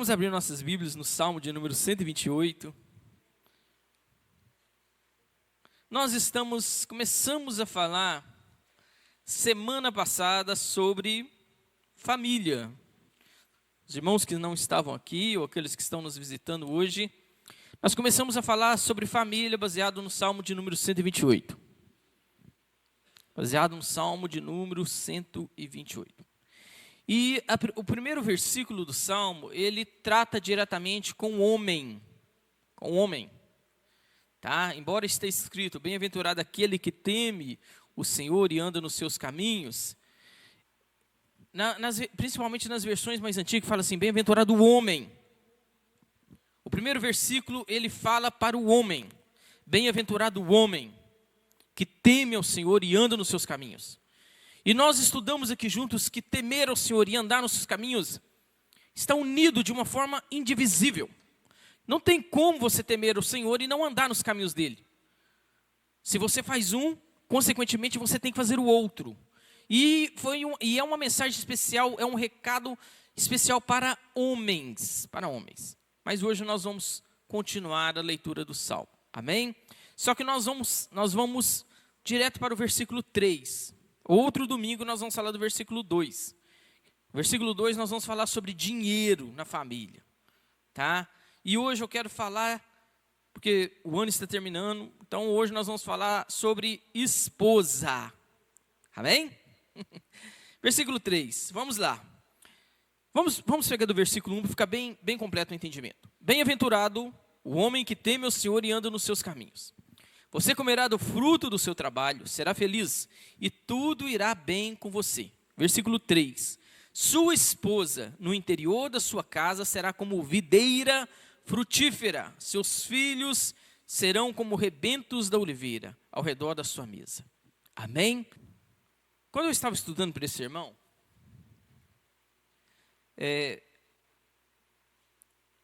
Vamos abrir nossas Bíblias no Salmo de número 128. Começamos a falar semana passada sobre família. Os irmãos que não estavam aqui, ou aqueles que estão nos visitando hoje, nós começamos a falar sobre família baseado no Salmo de número 128. Baseado no Salmo de número 128. E o primeiro versículo do Salmo, ele trata diretamente com o homem. Com o homem. Tá? Embora esteja escrito, bem-aventurado aquele que teme o Senhor e anda nos seus caminhos. Principalmente nas versões mais antigas, fala assim, bem-aventurado o homem. O primeiro versículo, ele fala para o homem. Bem-aventurado o homem que teme ao Senhor e anda nos seus caminhos. E nós estudamos aqui juntos que temer ao Senhor e andar nos seus caminhos está unido de uma forma indivisível. Não tem como você temer o Senhor e não andar nos caminhos dele. Se você faz um, consequentemente você tem que fazer o outro. E é uma mensagem especial, é um recado especial para homens. Mas hoje nós vamos continuar a leitura do Salmo. Amém? Só que nós vamos direto para o versículo 3. Outro domingo nós vamos falar do versículo 2. No versículo 2 nós vamos falar sobre dinheiro na família. Tá? E hoje eu quero falar, porque o ano está terminando, então hoje nós vamos falar sobre esposa. Amém? Versículo 3, vamos lá. Vamos pegar do versículo 1 para ficar bem completo o entendimento. Bem-aventurado o homem que teme ao Senhor e anda nos seus caminhos. Você comerá do fruto do seu trabalho, será feliz, e tudo irá bem com você. Versículo 3. Sua esposa, no interior da sua casa, será como videira frutífera. Seus filhos serão como rebentos da oliveira, ao redor da sua mesa. Amém? Quando eu estava estudando para esse sermão, eu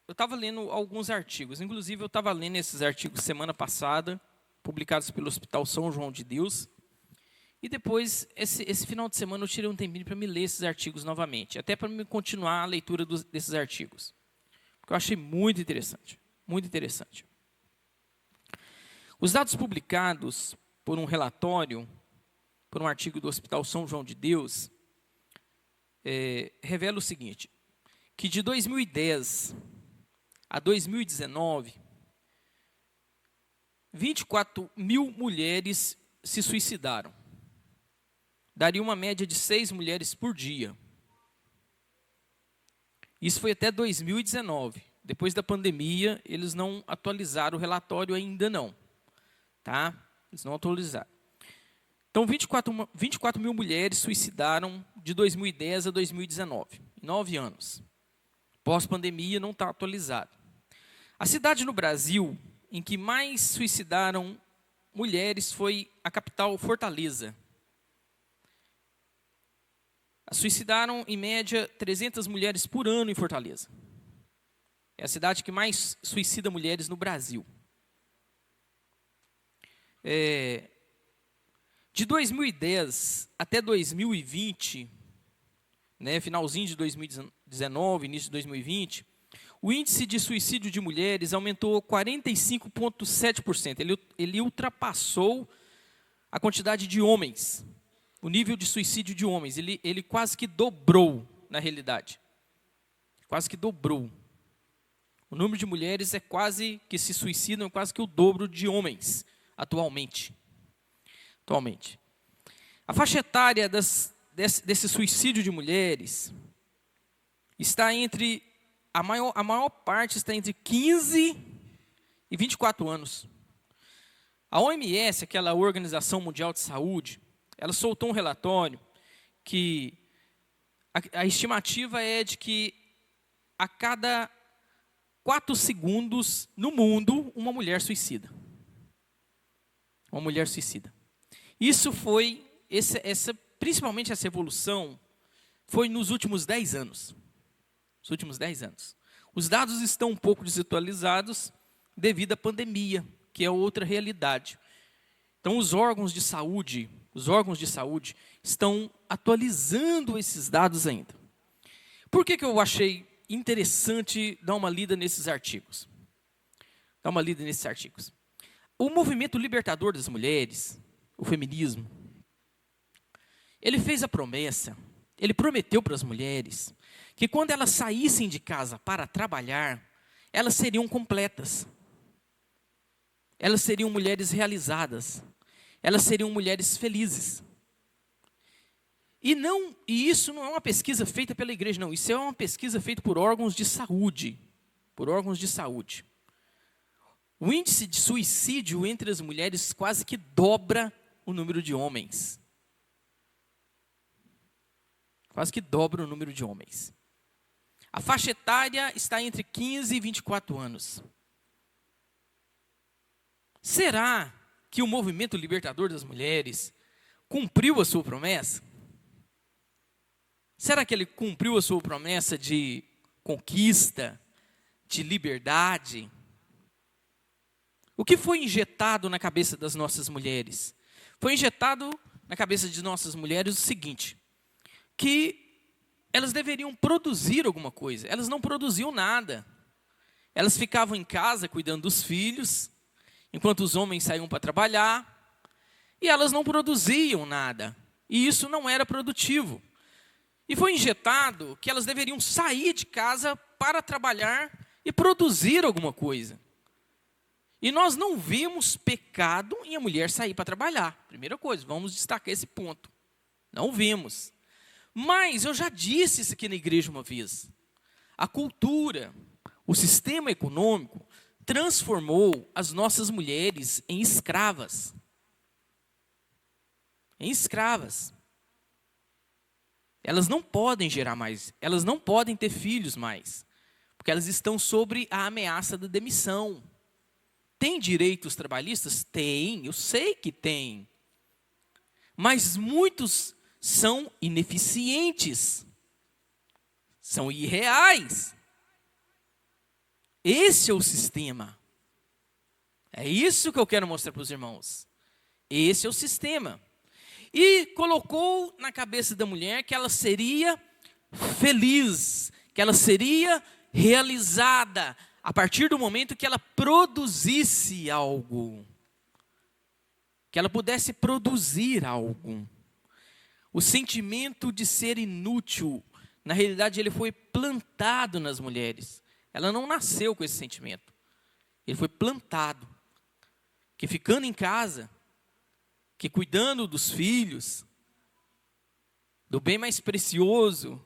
estava lendo alguns artigos. Inclusive, eu estava lendo esses artigos semana passada, publicados pelo Hospital São João de Deus. E depois, esse final de semana, eu tirei um tempinho para me ler esses artigos novamente. Até para me continuar a leitura desses artigos. Porque eu achei muito interessante. Muito interessante. Os dados publicados por um relatório, por um artigo do Hospital São João de Deus, revela o seguinte, que de 2010 a 2019, 24 mil mulheres se suicidaram. Daria uma média de 6 mulheres por dia. Isso foi até 2019. Depois da pandemia, eles não atualizaram o relatório ainda não. Tá? Eles não atualizaram. Então, 24 mil mulheres suicidaram de 2010 a 2019. 9 anos. Pós-pandemia, não está atualizado. A cidade no Brasil em que mais suicidaram mulheres foi a capital Fortaleza. Suicidaram, em média, 300 mulheres por ano em Fortaleza. É a cidade que mais suicida mulheres no Brasil. De 2010 até 2020, finalzinho de 2019, início de 2020, o índice de suicídio de mulheres aumentou 45,7%. Ele ultrapassou a quantidade de homens, o nível de suicídio de homens. Ele quase que dobrou, na realidade. Quase que dobrou. O número de mulheres que se suicidam é quase que o dobro de homens, atualmente. A faixa etária desse suicídio de mulheres está entre... A maior parte está entre 15 e 24 anos. A OMS, aquela Organização Mundial de Saúde, ela soltou um relatório que a estimativa é de que a cada 4 segundos no mundo, uma mulher suicida. Uma mulher suicida. Isso foi, principalmente essa evolução, foi nos últimos 10 anos. Os últimos 10 anos. Os dados estão um pouco desatualizados devido à pandemia, que é outra realidade. Então, os órgãos de saúde estão atualizando esses dados ainda. Por que eu achei interessante dar uma lida nesses artigos. O movimento libertador das mulheres, o feminismo, ele fez a promessa, ele prometeu para as mulheres que quando elas saíssem de casa para trabalhar, elas seriam completas. Elas seriam mulheres realizadas. Elas seriam mulheres felizes. E isso não é uma pesquisa feita pela igreja, não. Isso é uma pesquisa feita por órgãos de saúde. O índice de suicídio entre as mulheres quase que dobra o número de homens. A faixa etária está entre 15 e 24 anos. Será que o movimento libertador das mulheres cumpriu a sua promessa? Será que ele cumpriu a sua promessa de conquista, de liberdade? O que foi injetado na cabeça das nossas mulheres? Foi injetado na cabeça de nossas mulheres o seguinte, que elas deveriam produzir alguma coisa. Elas não produziam nada. Elas ficavam em casa cuidando dos filhos, enquanto os homens saíam para trabalhar, e elas não produziam nada. E isso não era produtivo. E foi injetado que elas deveriam sair de casa para trabalhar e produzir alguma coisa. E nós não vimos pecado em a mulher sair para trabalhar. Primeira coisa, vamos destacar esse ponto. Não vimos. Mas eu já disse isso aqui na igreja uma vez. A cultura, o sistema econômico, transformou as nossas mulheres em escravas. Elas não podem gerar mais, elas não podem ter filhos mais, porque elas estão sob a ameaça da demissão. Tem direitos trabalhistas? Tem, eu sei que tem. Mas muitos são ineficientes, são irreais. Esse é o sistema. É isso que eu quero mostrar para os irmãos. Esse é o sistema. E colocou na cabeça da mulher que ela seria feliz, que ela seria realizada a partir do momento que ela produzisse algo. Que ela pudesse produzir algo. O sentimento de ser inútil, na realidade, ele foi plantado nas mulheres. Ela não nasceu com esse sentimento. Ele foi plantado. Que ficando em casa, que cuidando dos filhos, do bem mais precioso,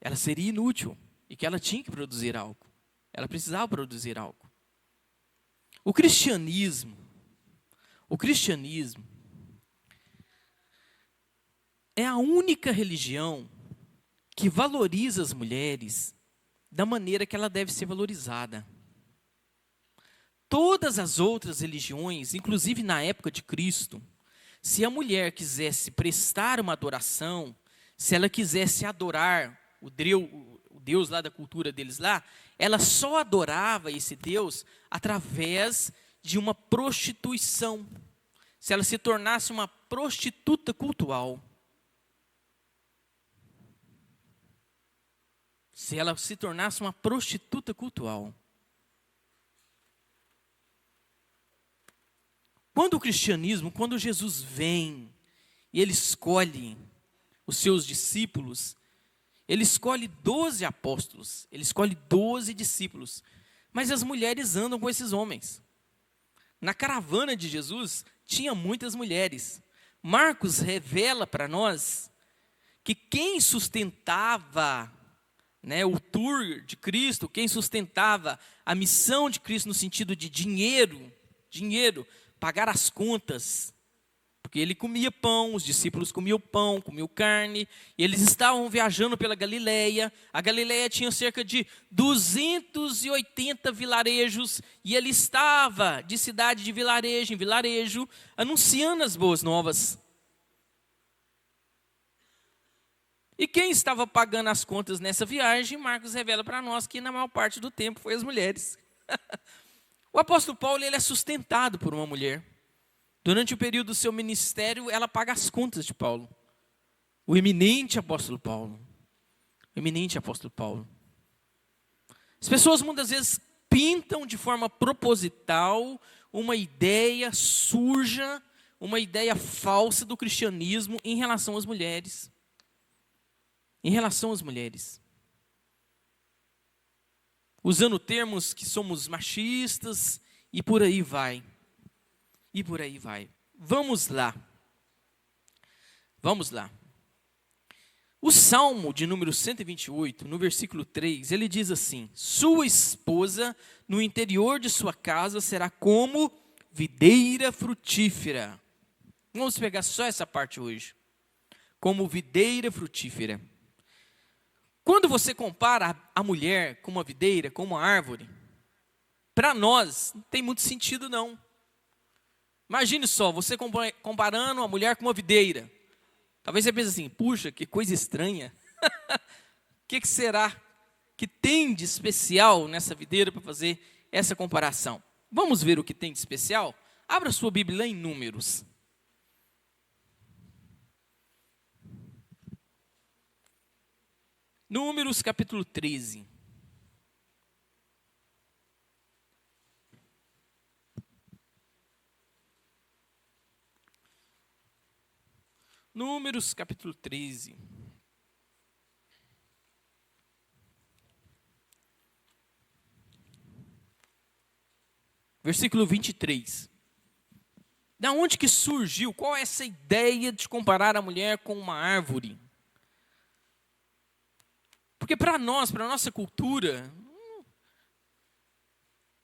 ela seria inútil e que ela tinha que produzir algo. Ela precisava produzir algo. O cristianismo é a única religião que valoriza as mulheres da maneira que ela deve ser valorizada. Todas as outras religiões, inclusive na época de Cristo, se a mulher quisesse prestar uma adoração, se ela quisesse adorar o Deus lá da cultura deles lá, ela só adorava esse Deus através de uma prostituição. Se ela se tornasse uma prostituta cultual. Se ela se tornasse uma prostituta cultual. Quando Jesus vem e ele escolhe os seus discípulos, ele escolhe 12 apóstolos, ele escolhe 12 discípulos, mas as mulheres andam com esses homens. Na caravana de Jesus, tinha muitas mulheres. Marcos revela para nós que quem sustentava o tour de Cristo, quem sustentava a missão de Cristo no sentido de dinheiro, pagar as contas, porque ele comia pão, os discípulos comiam pão, comiam carne, e eles estavam viajando pela Galileia. A Galileia tinha cerca de 280 vilarejos, e ele estava de cidade de vilarejo em vilarejo, anunciando as boas novas. E quem estava pagando as contas nessa viagem, Marcos revela para nós que na maior parte do tempo foi as mulheres. O apóstolo Paulo, ele é sustentado por uma mulher. Durante o período do seu ministério, ela paga as contas de Paulo. O eminente apóstolo Paulo. O eminente apóstolo Paulo. As pessoas muitas vezes pintam de forma proposital uma ideia suja, uma ideia falsa do cristianismo em relação às mulheres. Em relação às mulheres. Usando termos que somos machistas e por aí vai. E por aí vai. Vamos lá. Vamos lá. O Salmo de número 128, no versículo 3, ele diz assim: sua esposa no interior de sua casa será como videira frutífera. Vamos pegar só essa parte hoje. Como videira frutífera. Quando você compara a mulher com uma videira, com uma árvore, para nós não tem muito sentido não. Imagine só, você comparando a mulher com uma videira. Talvez você pense assim, puxa, que coisa estranha. O que será que tem de especial nessa videira para fazer essa comparação? Vamos ver o que tem de especial? Abra sua Bíblia lá em Números. Números capítulo 13. Números capítulo 13. Versículo 23. Da onde que surgiu? Qual é essa ideia de comparar a mulher com uma árvore? Porque para nós, para a nossa cultura,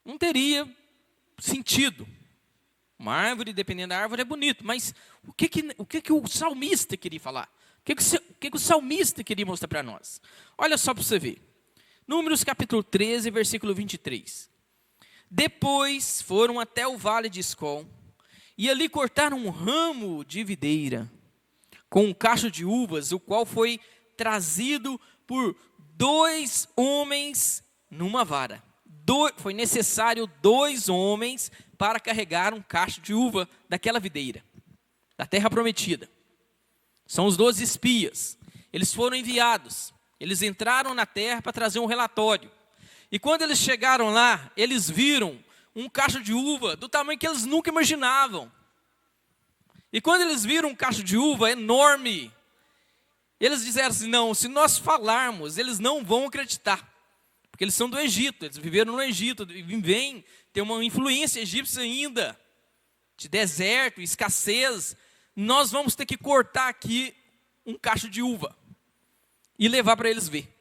não teria sentido. Uma árvore, dependendo da árvore, é bonito. Mas o que o salmista queria falar? O que o salmista queria mostrar para nós? Olha só para você ver. Números capítulo 13, versículo 23. Depois foram até o vale de Escol, e ali cortaram um ramo de videira, com um cacho de uvas, o qual foi trazido por 2 homens numa vara. Foi necessário 2 homens para carregar um cacho de uva daquela videira, da terra prometida. São os 12 espias. Eles foram enviados. Eles entraram na terra para trazer um relatório. E quando eles chegaram lá, eles viram um cacho de uva do tamanho que eles nunca imaginavam. E quando eles viram um cacho de uva enorme, eles disseram assim, não, se nós falarmos, eles não vão acreditar. Porque eles são do Egito, eles viveram no Egito, e vêm ter uma influência egípcia ainda, de deserto, escassez. Nós vamos ter que cortar aqui um cacho de uva e levar para eles ver.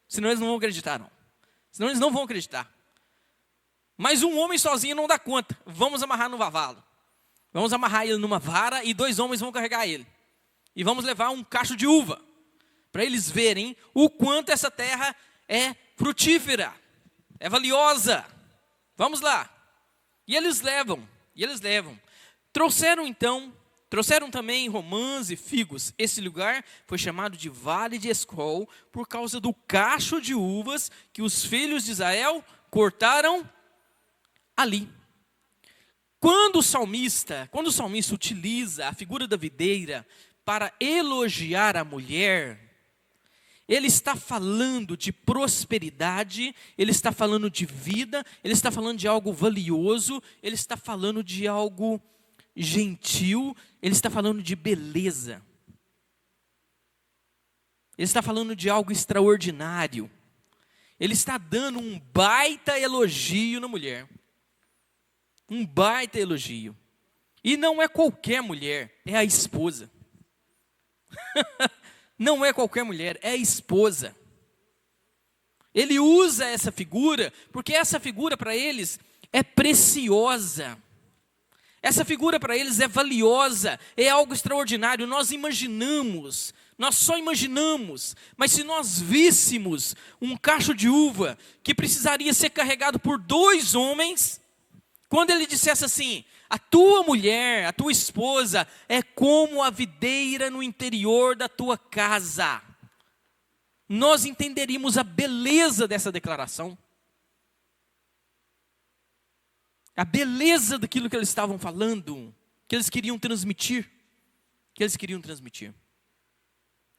Senão eles não vão acreditar, não. Senão eles não vão acreditar. Mas um homem sozinho não dá conta. Vamos amarrar no cavalo. Vamos amarrar ele numa vara e 2 homens vão carregar ele. E vamos levar um cacho de uva, para eles verem o quanto essa terra é frutífera, é valiosa. Vamos lá. E eles levam. Trouxeram também romãs e figos. Esse lugar foi chamado de Vale de Escol, por causa do cacho de uvas que os filhos de Israel cortaram ali. Quando o salmista utiliza a figura da videira para elogiar a mulher, ele está falando de prosperidade, ele está falando de vida, ele está falando de algo valioso, ele está falando de algo gentil, ele está falando de beleza. Ele está falando de algo extraordinário. Ele está dando um baita elogio na mulher. Um baita elogio. E não é qualquer mulher, é a esposa. Não é qualquer mulher, é a esposa. Ele usa essa figura, porque essa figura para eles é preciosa. Essa figura para eles é valiosa, é algo extraordinário. Nós só imaginamos, mas se nós víssemos um cacho de uva que precisaria ser carregado por 2 homens, quando ele dissesse assim, a tua mulher, a tua esposa é como a videira no interior da tua casa, nós entenderíamos a beleza dessa declaração. A beleza daquilo que eles estavam falando, que eles queriam transmitir.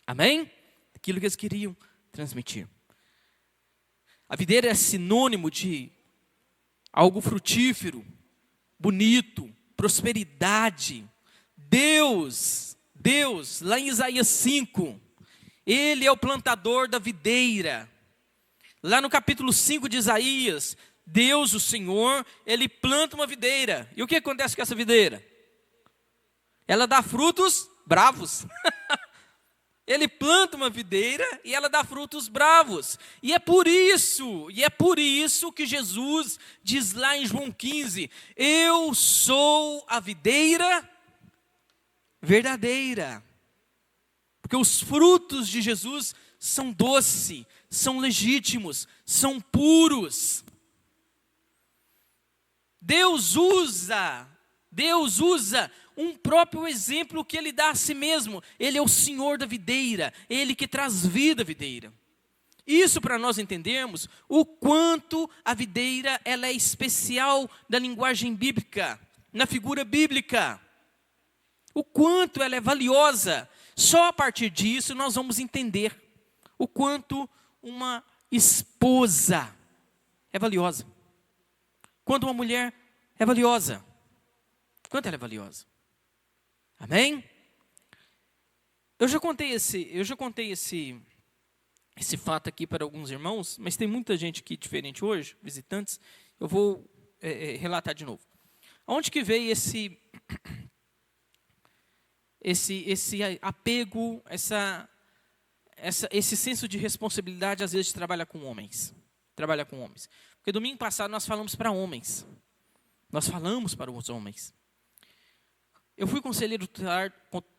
Amém? Aquilo que eles queriam transmitir. A videira é sinônimo de algo frutífero, bonito, prosperidade. Deus, lá em Isaías 5, Ele é o plantador da videira. Lá no capítulo 5 de Isaías, Deus, o Senhor, Ele planta uma videira. E o que acontece com essa videira? Ela dá frutos bravos. Ele planta uma videira e ela dá frutos bravos. E é por isso que Jesus diz lá em João 15, eu sou a videira verdadeira. Porque os frutos de Jesus são doces, são legítimos, são puros. Deus usa um próprio exemplo que Ele dá a si mesmo. Ele é o Senhor da videira, Ele que traz vida à videira. Isso para nós entendermos o quanto a videira ela é especial da linguagem bíblica, na figura bíblica. O quanto ela é valiosa. Só a partir disso nós vamos entender o quanto uma esposa é valiosa. Quanto uma mulher é valiosa. Quanto ela é valiosa. Amém? Eu já contei esse fato aqui para alguns irmãos, mas tem muita gente aqui diferente hoje, visitantes. Eu vou relatar de novo. Aonde que veio esse apego, esse senso de responsabilidade, às vezes, de trabalhar com homens? Porque domingo passado nós falamos para homens. Nós falamos para os homens. Eu fui conselheiro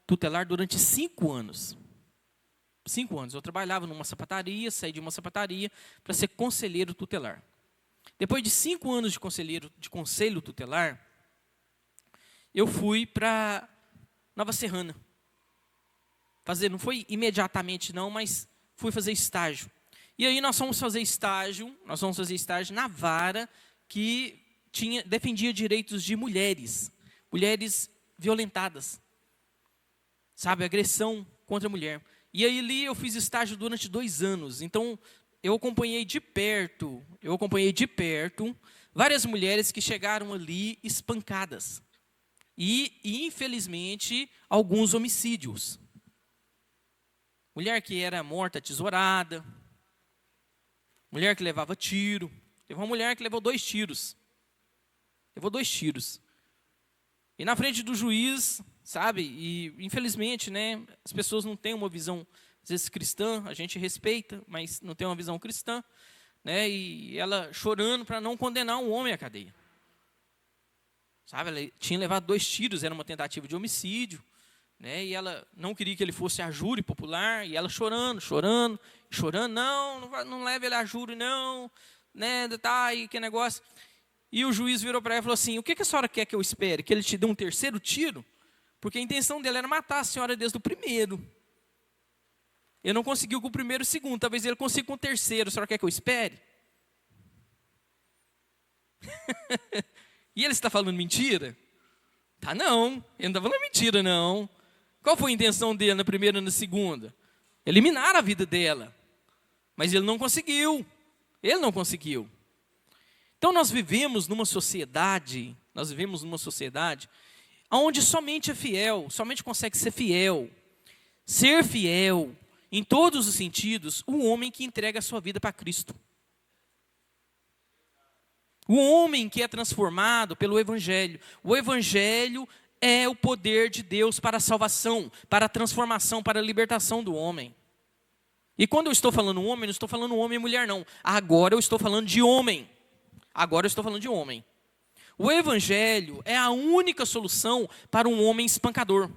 tutelar durante 5 anos. 5 anos. Eu trabalhava numa sapataria, saí de uma sapataria para ser conselheiro tutelar. Depois de 5 anos de conselho tutelar, eu fui para Nova Serrana. Não foi imediatamente não, mas fui fazer estágio. E aí nós fomos fazer estágio na vara que defendia direitos de mulheres violentadas, sabe, agressão contra a mulher. E aí ali eu fiz estágio durante 2 anos, então eu acompanhei de perto várias mulheres que chegaram ali espancadas. E infelizmente, alguns homicídios. Mulher que era morta tesourada, mulher que levava tiro. Teve uma mulher que levou 2 tiros. E na frente do juiz, sabe, e infelizmente, né, as pessoas não têm uma visão, às vezes, cristã, a gente respeita, mas não tem uma visão cristã, né, e ela chorando para não condenar um homem à cadeia. Sabe, ela tinha levado 2 tiros, era uma tentativa de homicídio, né, e ela não queria que ele fosse a júri popular, e ela chorando, não leve ele a júri não, né, tá, e que negócio. E o juiz virou para ela e falou assim, o que a senhora quer que eu espere? Que ele te dê um 3º tiro? Porque a intenção dele era matar a senhora desde o primeiro. Ele não conseguiu com o primeiro e o segundo, talvez ele consiga com o 3º, a senhora quer que eu espere? E ele está falando mentira? Tá não, ele não está falando mentira não. Qual foi a intenção dele na primeira e na segunda? Eliminar a vida dela. Mas ele não conseguiu. Então nós vivemos numa sociedade onde somente é fiel, somente consegue ser fiel em todos os sentidos, o homem que entrega a sua vida para Cristo. O homem que é transformado pelo Evangelho. O Evangelho é o poder de Deus para a salvação, para a transformação, para a libertação do homem. E quando eu estou falando homem, não estou falando homem e mulher não. Agora eu estou falando de homem. O Evangelho é a única solução para um homem espancador.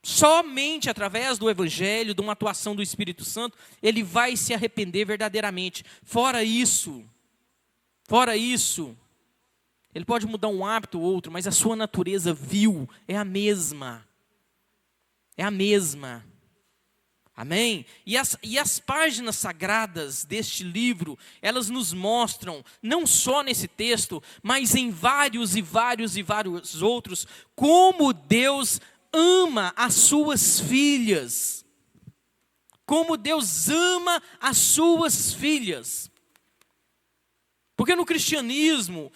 Somente através do Evangelho, de uma atuação do Espírito Santo, ele vai se arrepender verdadeiramente. Fora isso, ele pode mudar um hábito ou outro, mas a sua natureza vil é a mesma. Amém? E as páginas sagradas deste livro, elas nos mostram, não só nesse texto, mas em vários outros, como Deus ama as suas filhas. Como Deus ama as suas filhas. Porque no cristianismo,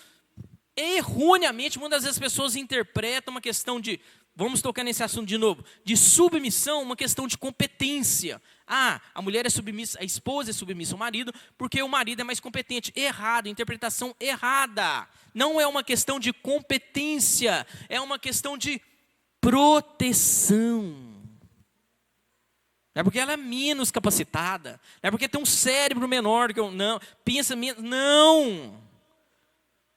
erroneamente, muitas vezes as pessoas interpretam uma questão de, vamos tocar nesse assunto de novo, de submissão, uma questão de competência. Ah, a mulher é submissa, a esposa é submissa ao marido, porque o marido é mais competente. Errado, interpretação errada. Não é uma questão de competência, é uma questão de proteção. Não é porque ela é menos capacitada, não é porque tem um cérebro menor que eu, não, pensa menos, não.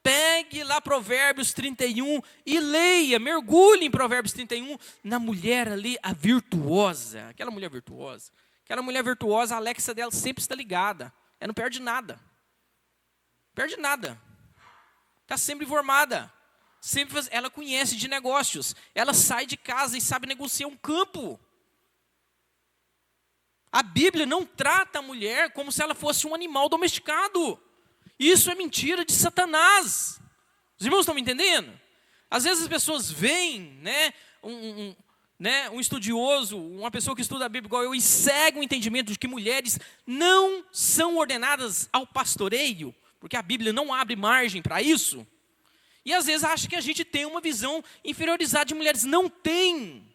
Pegue lá Provérbios 31 e leia, mergulhe em Provérbios 31, na mulher ali, a virtuosa, aquela mulher virtuosa. Aquela mulher virtuosa, a Alexa dela sempre está ligada, ela não perde nada. Perde nada. Está sempre informada. Ela conhece de negócios, ela sai de casa e sabe negociar um campo. A Bíblia não trata a mulher como se ela fosse um animal domesticado. Isso é mentira de Satanás. Os irmãos estão me entendendo? Às vezes as pessoas veem, um estudioso, uma pessoa que estuda a Bíblia igual eu, e segue o entendimento de que mulheres não são ordenadas ao pastoreio, porque a Bíblia não abre margem para isso. E às vezes acha que a gente tem uma visão inferiorizada de mulheres. Não tem.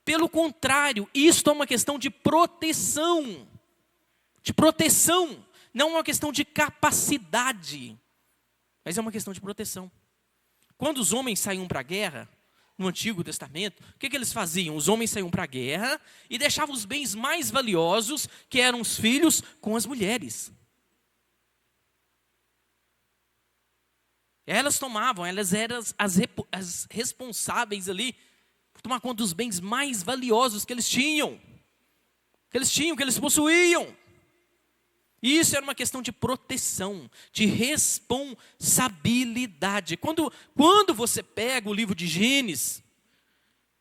Pelo contrário, isto é uma questão de proteção. De proteção. Não é uma questão de capacidade, mas é uma questão de proteção. Quando os homens saíam para a guerra, no Antigo Testamento, o que eles faziam? Os homens saíam para a guerra e deixavam os bens mais valiosos, que eram os filhos, com as mulheres. Elas tomavam, elas eram as responsáveis ali, por tomar conta dos bens mais valiosos que eles tinham, que eles possuíam. E isso era uma questão de proteção, de responsabilidade. Quando você pega o livro de Gênesis,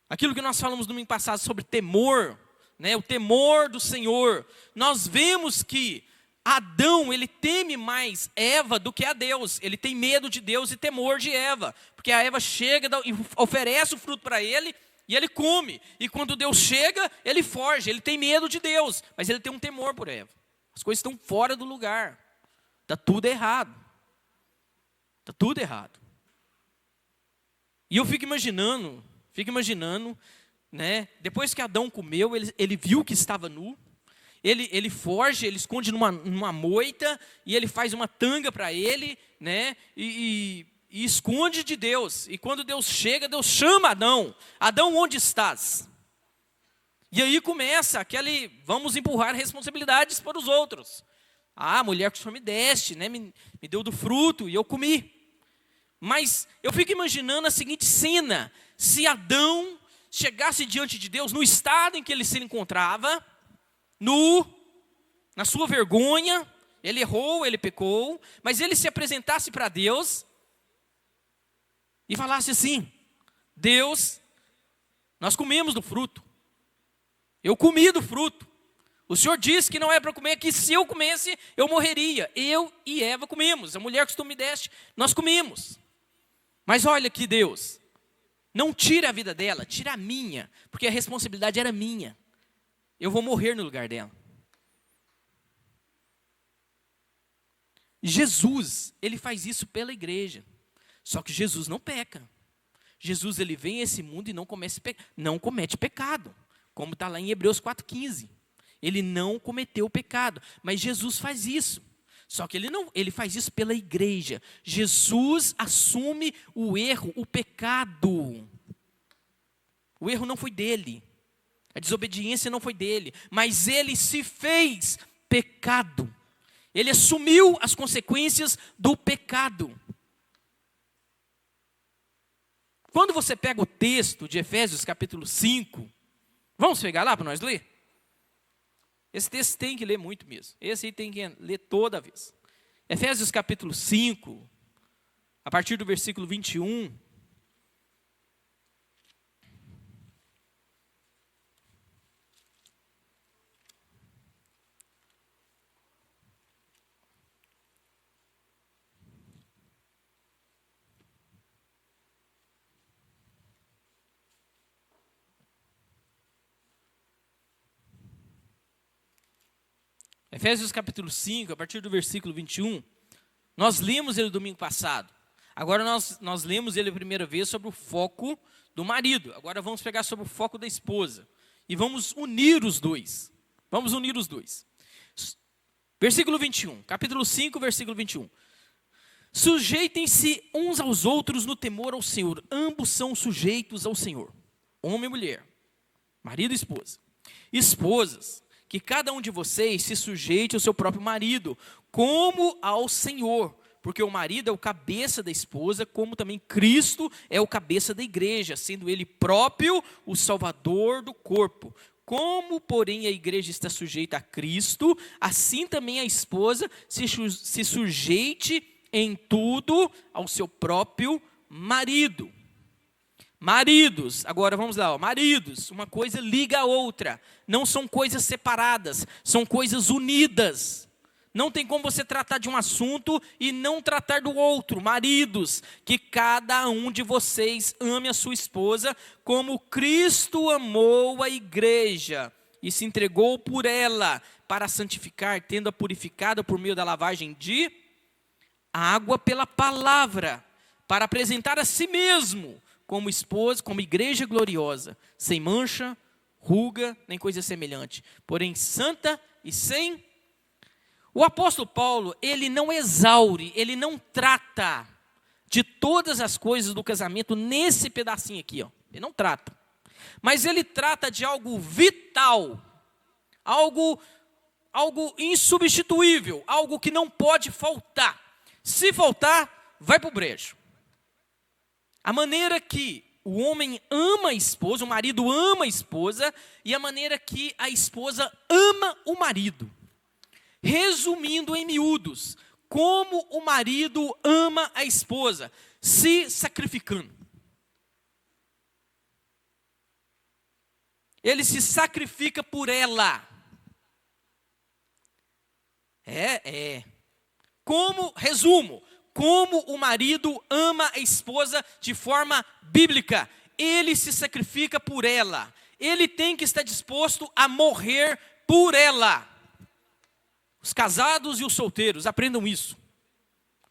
aquilo que nós falamos no domingo passado sobre temor, o temor do Senhor, nós vemos que Adão, ele teme mais Eva do que a Deus. Ele tem medo de Deus e temor de Eva, porque a Eva chega e oferece o fruto para ele, e ele come. E quando Deus chega, ele foge, ele tem medo de Deus, mas ele tem um temor por Eva. As coisas estão fora do lugar. Está tudo errado. Está tudo errado. E eu fico imaginando, depois que Adão comeu, ele viu que estava nu. Ele foge, ele esconde numa moita, e ele faz uma tanga para ele, e esconde de Deus. E quando Deus chega, Deus chama Adão. Adão, onde estás? E aí começa vamos empurrar responsabilidades para os outros. Ah, a mulher que o Senhor me deste, me deu do fruto e eu comi. Mas eu fico imaginando a seguinte cena: se Adão chegasse diante de Deus no estado em que ele se encontrava, nu, na sua vergonha, ele errou, ele pecou, mas ele se apresentasse para Deus e falasse assim: Deus, nós comemos do fruto. Eu comi do fruto. O Senhor disse que não é para comer, que se eu comesse, eu morreria. Eu e Eva comemos. A mulher que tu me deste, nós comemos. Mas olha aqui, Deus, não tira a vida dela, tira a minha, porque a responsabilidade era minha. Eu vou morrer no lugar dela. Jesus, ele faz isso pela igreja. Só que Jesus não peca. Jesus, ele vem a esse mundo e não comete pecado. Como está lá em Hebreus 4,15. Ele não cometeu pecado, mas Jesus faz isso. Só que ele faz isso pela igreja. Jesus assume o erro, o pecado. O erro não foi dele. A desobediência não foi dele. Mas ele se fez pecado. Ele assumiu as consequências do pecado. Quando você pega o texto de Efésios capítulo 5, vamos pegar lá para nós ler? Esse texto tem que ler muito mesmo. Esse aí tem que ler toda vez. Efésios capítulo 5, a partir do versículo 21. Efésios capítulo 5, a partir do versículo 21, nós lemos ele domingo passado. Agora nós lemos ele a primeira vez sobre o foco do marido. Agora vamos pegar sobre o foco da esposa. E vamos unir os dois. Vamos unir os dois. Versículo 21, capítulo 5, versículo 21. Sujeitem-se uns aos outros no temor ao Senhor. Ambos são sujeitos ao Senhor. Homem e mulher, marido e esposa. Esposas, que cada um de vocês se sujeite ao seu próprio marido, como ao Senhor. Porque o marido é o cabeça da esposa, como também Cristo é o cabeça da igreja, sendo ele próprio o salvador do corpo. Como, porém, a igreja está sujeita a Cristo, assim também a esposa se sujeite em tudo ao seu próprio marido. Maridos, agora vamos lá, maridos, uma coisa liga a outra, não são coisas separadas, são coisas unidas. Não tem como você tratar de um assunto e não tratar do outro. Maridos, que cada um de vocês ame a sua esposa como Cristo amou a igreja e se entregou por ela para santificar, tendo-a purificada por meio da lavagem de água pela palavra, para apresentar a si mesmo como esposa, como igreja gloriosa, sem mancha, ruga, nem coisa semelhante, porém santa e sem. O apóstolo Paulo, ele não exaure, ele não trata de todas as coisas do casamento nesse pedacinho aqui, ó. Ele não trata. Mas ele trata de algo vital, algo insubstituível, algo que não pode faltar. Se faltar, vai para o brejo. A maneira que o homem ama a esposa, o marido ama a esposa, e a maneira que a esposa ama o marido. Resumindo em miúdos, como o marido ama a esposa, se sacrificando. Ele se sacrifica por ela. Resumo, como o marido ama a esposa de forma bíblica, ele se sacrifica por ela. Ele tem que estar disposto a morrer por ela. Os casados e os solteiros, aprendam isso.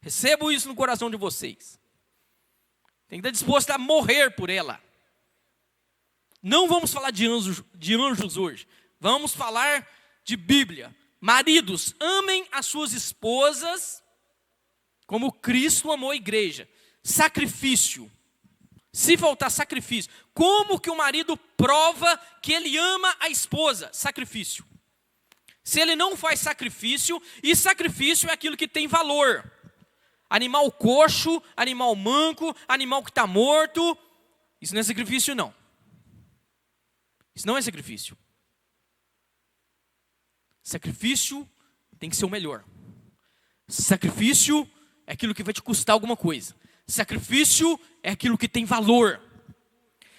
Recebam isso no coração de vocês. Tem que estar disposto a morrer por ela. Não vamos falar de anjos hoje. Vamos falar de Bíblia. Maridos, amem as suas esposas como Cristo amou a igreja. Sacrifício. Se faltar sacrifício. Como que o marido prova que ele ama a esposa? Sacrifício. Se ele não faz sacrifício, e sacrifício é aquilo que tem valor. Animal coxo, animal manco, animal que está morto. Isso não é sacrifício, não. Isso não é sacrifício. Sacrifício tem que ser o melhor. Sacrifício é aquilo que vai te custar alguma coisa. Sacrifício é aquilo que tem valor.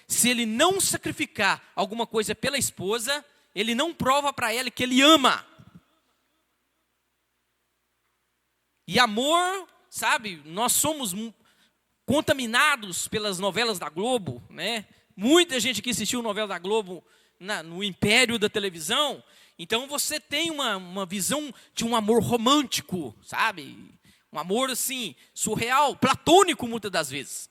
Se ele não sacrificar alguma coisa pela esposa, ele não prova para ela que ele ama. E amor, sabe, nós somos contaminados pelas novelas da Globo, né? Muita gente que assistiu novela da Globo no império da televisão. Então você tem uma visão de um amor romântico, sabe? Um amor assim, surreal, platônico muitas das vezes.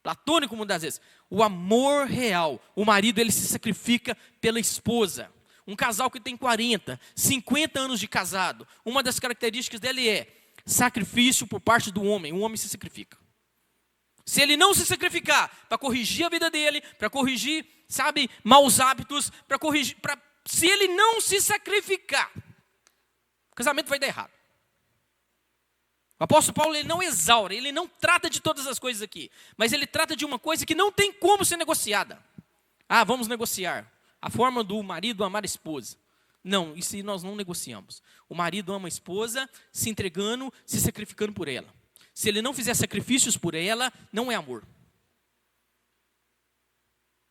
Platônico muitas das vezes. O amor real, o marido ele se sacrifica pela esposa. Um casal que tem 40, 50 anos de casado, uma das características dele é sacrifício por parte do homem. O homem se sacrifica. Se ele não se sacrificar para corrigir a vida dele, para corrigir, sabe, maus hábitos, se ele não se sacrificar, o casamento vai dar errado. O apóstolo Paulo ele não exaure, ele não trata de todas as coisas aqui, mas ele trata de uma coisa que não tem como ser negociada. Vamos negociar a forma do marido amar a esposa. Não, isso nós não negociamos. O marido ama a esposa se entregando, se sacrificando por ela. Se ele não fizer sacrifícios por ela, não é amor.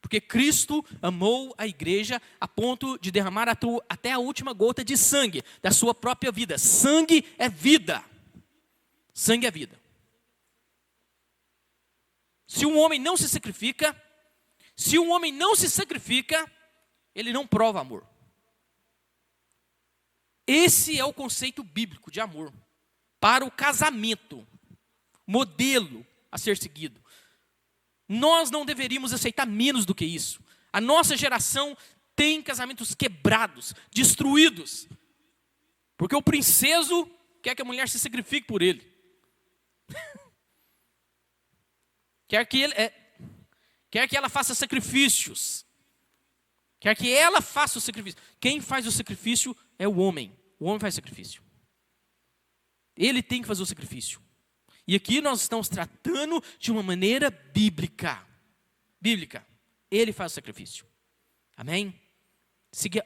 Porque Cristo amou a igreja a ponto de derramar até a última gota de sangue da sua própria vida. Sangue é vida. Sangue é vida. Se um homem não se sacrifica, ele não prova amor. Esse é o conceito bíblico de amor para o casamento, modelo a ser seguido. Nós não deveríamos aceitar menos do que isso. A nossa geração tem casamentos quebrados, destruídos, porque o princeso quer que a mulher se sacrifique por ele. Quer que ela faça sacrifícios. Quer que ela faça o sacrifício. Quem faz o sacrifício é o homem. O homem faz sacrifício. Ele tem que fazer o sacrifício. E aqui nós estamos tratando de uma maneira bíblica. Bíblica. Ele faz o sacrifício. Amém?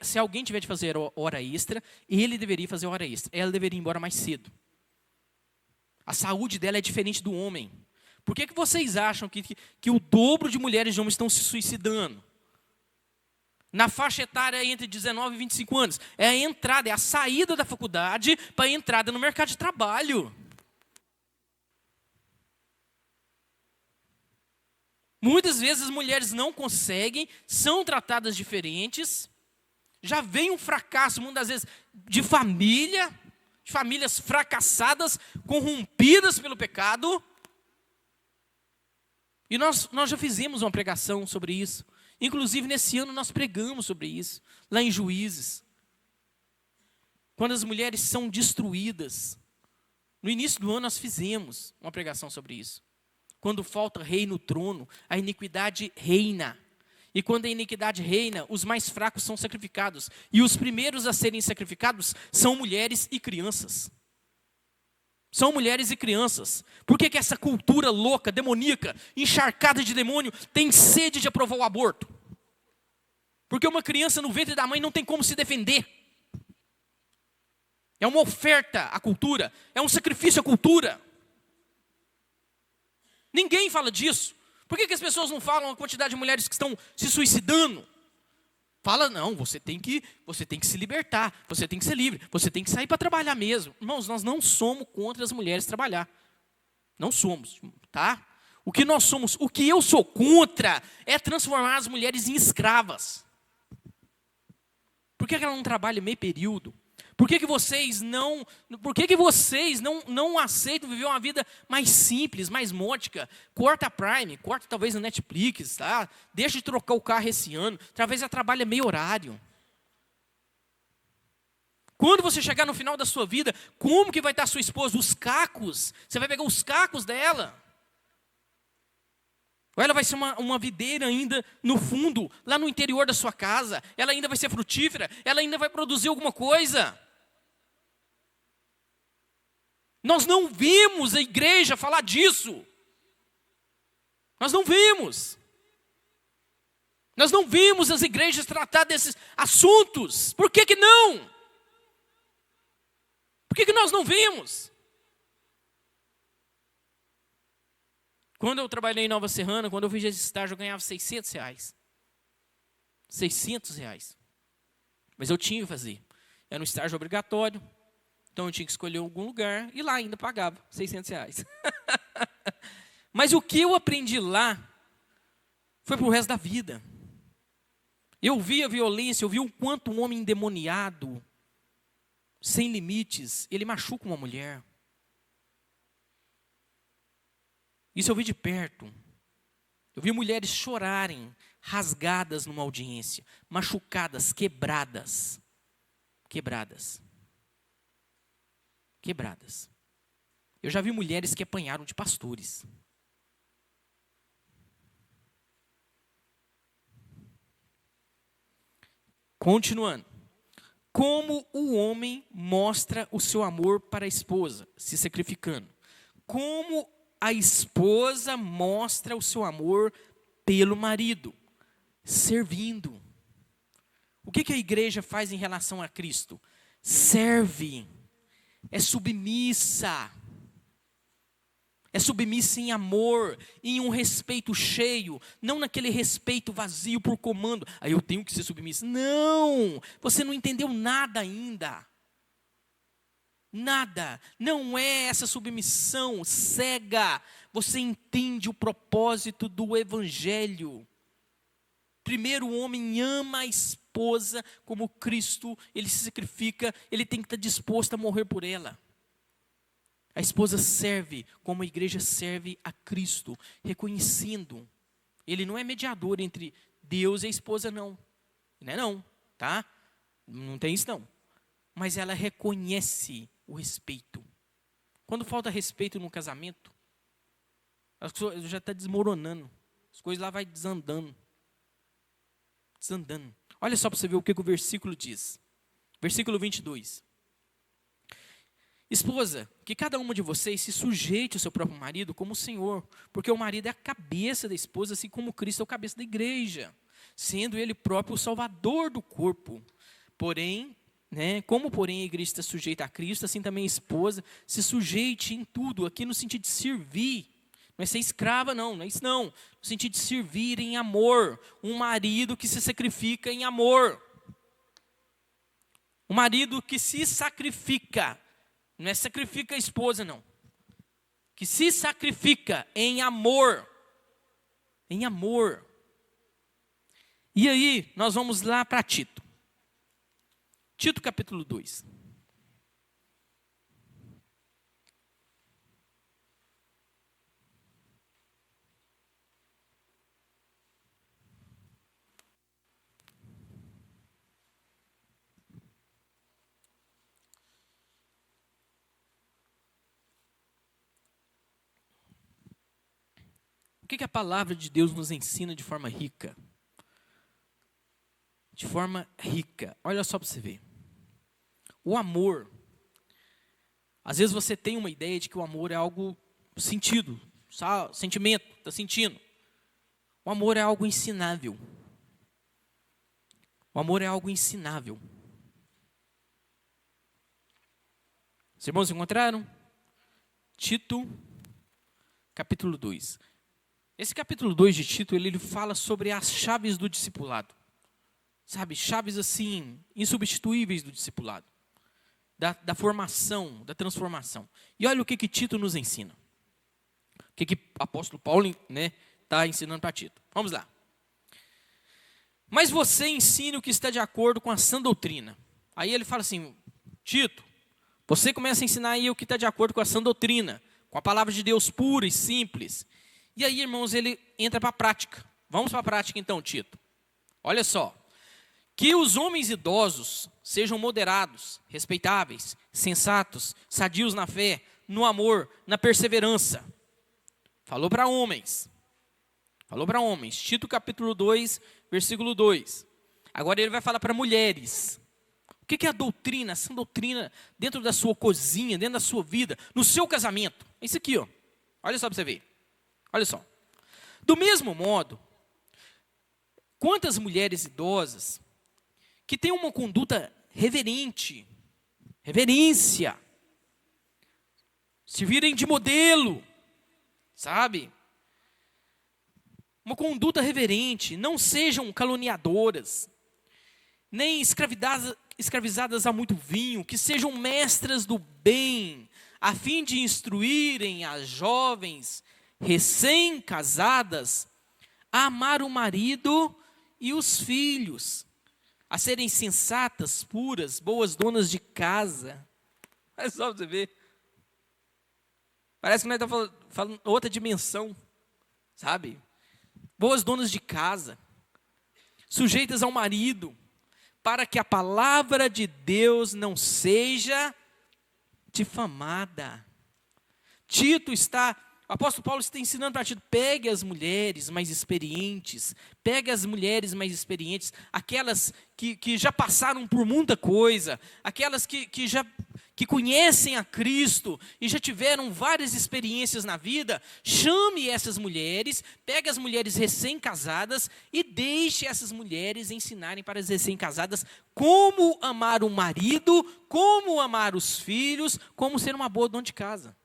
Se alguém tiver de fazer hora extra, ele deveria fazer hora extra. Ela deveria ir embora mais cedo. A saúde dela é diferente do homem. Por que vocês acham que o dobro de mulheres e homens estão se suicidando? Na faixa etária entre 19 e 25 anos. É a entrada, é a saída da faculdade para a entrada no mercado de trabalho. Muitas vezes as mulheres não conseguem, são tratadas diferentes. Já vem um fracasso, muitas vezes, de família, de famílias fracassadas, corrompidas pelo pecado. E nós já fizemos uma pregação sobre isso. Inclusive, nesse ano, nós pregamos sobre isso, lá em Juízes. Quando as mulheres são destruídas. No início do ano, nós fizemos uma pregação sobre isso. Quando falta rei no trono, a iniquidade reina. E quando a iniquidade reina, os mais fracos são sacrificados. E os primeiros a serem sacrificados são mulheres e crianças. São mulheres e crianças. Por que essa cultura louca, demoníaca, encharcada de demônio, tem sede de aprovar o aborto? Porque uma criança no ventre da mãe não tem como se defender. É uma oferta à cultura. É um sacrifício à cultura. Ninguém fala disso. Por que as pessoas não falam a quantidade de mulheres que estão se suicidando? Fala, não, você tem que se libertar, você tem que ser livre, você tem que sair para trabalhar mesmo. Irmãos, nós não somos contra as mulheres trabalhar. Não somos, tá? O que nós somos, o que eu sou contra é transformar as mulheres em escravas. Por que ela não trabalha meio período? Por que vocês não aceitam viver uma vida mais simples, mais módica? Corta a Prime, corta talvez a Netflix, tá? Deixa de trocar o carro esse ano. Talvez ela trabalhe meio horário. Quando você chegar no final da sua vida, como que vai estar a sua esposa? Os cacos. Você vai pegar os cacos dela. Ou ela vai ser uma videira ainda no fundo, lá no interior da sua casa. Ela ainda vai ser frutífera. Ela ainda vai produzir alguma coisa. Nós não vimos a igreja falar disso. Nós não vimos. Nós não vimos as igrejas tratar desses assuntos. Por que não? Por que nós não vimos? Quando eu trabalhei em Nova Serrana, quando eu fiz esse estágio, eu ganhava R$600. R$600. Mas eu tinha que fazer. Era um estágio obrigatório. Então eu tinha que escolher algum lugar e lá ainda pagava R$600. Mas o que eu aprendi lá foi para o resto da vida. Eu vi a violência, eu vi o quanto um homem endemoniado, sem limites, ele machuca uma mulher. Isso eu vi de perto. Eu vi mulheres chorarem, rasgadas numa audiência, machucadas, quebradas. Quebradas. Eu já vi mulheres que apanharam de pastores. Continuando. Como o homem mostra o seu amor para a esposa, se sacrificando. Como a esposa mostra o seu amor pelo marido, servindo. O que a igreja faz em relação a Cristo? Serve. É submissa. É submissa em amor, em um respeito cheio, não naquele respeito vazio por comando. Aí eu tenho que ser submissa. Não, você não entendeu nada ainda. Nada. Não é essa submissão cega. Você entende o propósito do evangelho. Primeiro, o homem ama a esposa como Cristo, ele se sacrifica, ele tem que estar disposto a morrer por ela. A esposa serve como a igreja serve a Cristo, reconhecendo. Ele não é mediador entre Deus e a esposa, não. Não é não, tá? Não tem isso não. Mas ela reconhece o respeito. Quando falta respeito no casamento, as coisas já está desmoronando. As coisas lá vai desandando. Desandando. Olha só para você ver o que o versículo diz. Versículo 22. Esposa, que cada uma de vocês se sujeite ao seu próprio marido como o Senhor, porque o marido é a cabeça da esposa, assim como Cristo é o cabeça da igreja, sendo ele próprio o salvador do corpo. Porém, como porém a igreja está sujeita a Cristo, assim também a esposa se sujeite em tudo, aqui no sentido de servir. Não é ser escrava, não é isso não. No sentido de servir em amor. Um marido que se sacrifica em amor. Um marido que se sacrifica. Não é sacrifica a esposa, não. Que se sacrifica em amor. Em amor. E aí, nós vamos lá para Tito. Tito capítulo 2. O que a palavra de Deus nos ensina de forma rica? De forma rica. Olha só para você ver. O amor. Às vezes você tem uma ideia de que o amor é algo sentido, sabe? Sentimento, está sentindo. O amor é algo ensinável. O amor é algo ensinável. Os irmãos encontraram? Tito, capítulo 2. Esse capítulo 2 de Tito, ele fala sobre as chaves do discipulado. Sabe, chaves assim, insubstituíveis do discipulado. Da formação, da transformação. E olha o que Tito nos ensina. O que o apóstolo Paulo está ensinando para Tito. Vamos lá. Mas você ensine o que está de acordo com a sã doutrina. Aí ele fala assim, Tito, você começa a ensinar aí o que está de acordo com a sã doutrina, com a palavra de Deus pura e simples. E aí, irmãos, ele entra para a prática. Vamos para a prática então, Tito. Olha só. Que os homens idosos sejam moderados, respeitáveis, sensatos, sadios na fé, no amor, na perseverança. Falou para homens. Falou para homens. Tito capítulo 2, versículo 2. Agora ele vai falar para mulheres. O que é a doutrina? Essa doutrina dentro da sua cozinha, dentro da sua vida, no seu casamento. É isso aqui, ó. Olha só para você ver. Olha só. Do mesmo modo, quantas mulheres idosas que têm uma conduta reverente, reverência, se virem de modelo, sabe? Uma conduta reverente, não sejam caluniadoras, nem escravizadas a muito vinho, que sejam mestras do bem, a fim de instruírem as jovens recém-casadas a amar o marido e os filhos, a serem sensatas, puras, boas donas de casa. É só você ver. Parece que nós estamos falando outra dimensão, sabe? Boas donas de casa, sujeitas ao marido, para que a palavra de Deus não seja difamada. O apóstolo Paulo está ensinando para Tito, pegue as mulheres mais experientes, aquelas que já passaram por muita coisa, aquelas que conhecem a Cristo e já tiveram várias experiências na vida. Chame essas mulheres, pegue as mulheres recém-casadas e deixe essas mulheres ensinarem para as recém-casadas como amar o marido, como amar os filhos, como ser uma boa dona de casa.